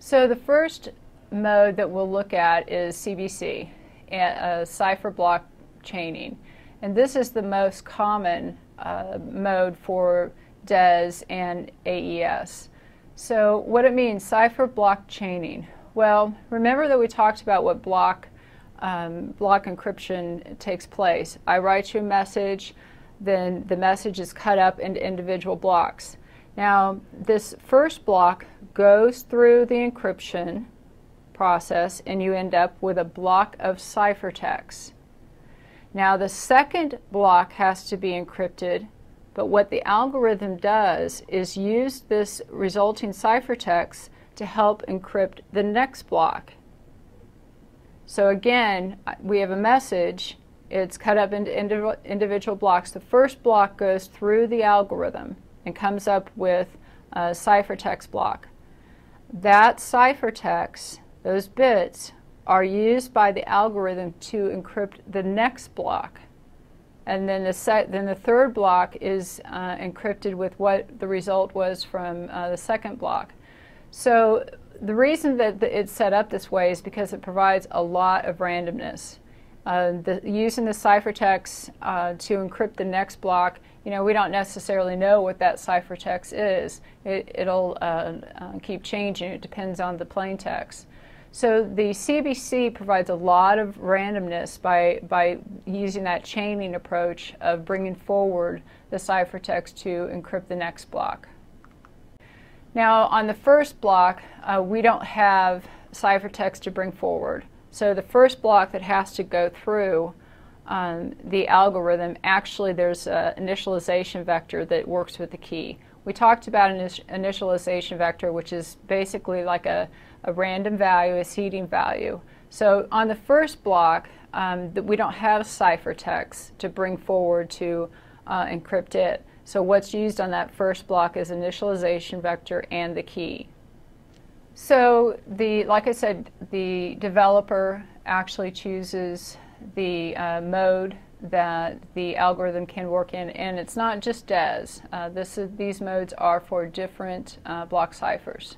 So the first mode that we'll look at is CBC, cipher block chaining. And this is the most common mode for DES and AES. So what it means, cipher block chaining. Well, remember that we talked about what block encryption takes place. I write you a message, then the message is cut up into individual blocks. Now, this first block goes through the encryption process and you end up with a block of ciphertext. Now, the second block has to be encrypted, but what the algorithm does is use this resulting ciphertext to help encrypt the next block. So again, we have a message. It's cut up into individual blocks. The first block goes through the algorithm and comes up with a ciphertext block. That ciphertext, those bits, are used by the algorithm to encrypt the next block. And then the third block is encrypted with what the result was from the second block. So the reason that it's set up this way is because it provides a lot of randomness. Using the ciphertext to encrypt the next block, we don't necessarily know what that ciphertext is. It'll keep changing. It depends on the plaintext. So the CBC provides a lot of randomness by using that chaining approach of bringing forward the ciphertext to encrypt the next block. Now, on the first block, we don't have ciphertext to bring forward. So the first block that has to go through the algorithm, actually there's an initialization vector that works with the key. We talked about an initialization vector, which is basically like a random value, a seeding value. So on the first block, we don't have ciphertext to bring forward to encrypt it. So what's used on that first block is initialization vector and the key. So like I said, the developer actually chooses the mode that the algorithm can work in, and it's not just DES. These modes are for different block ciphers.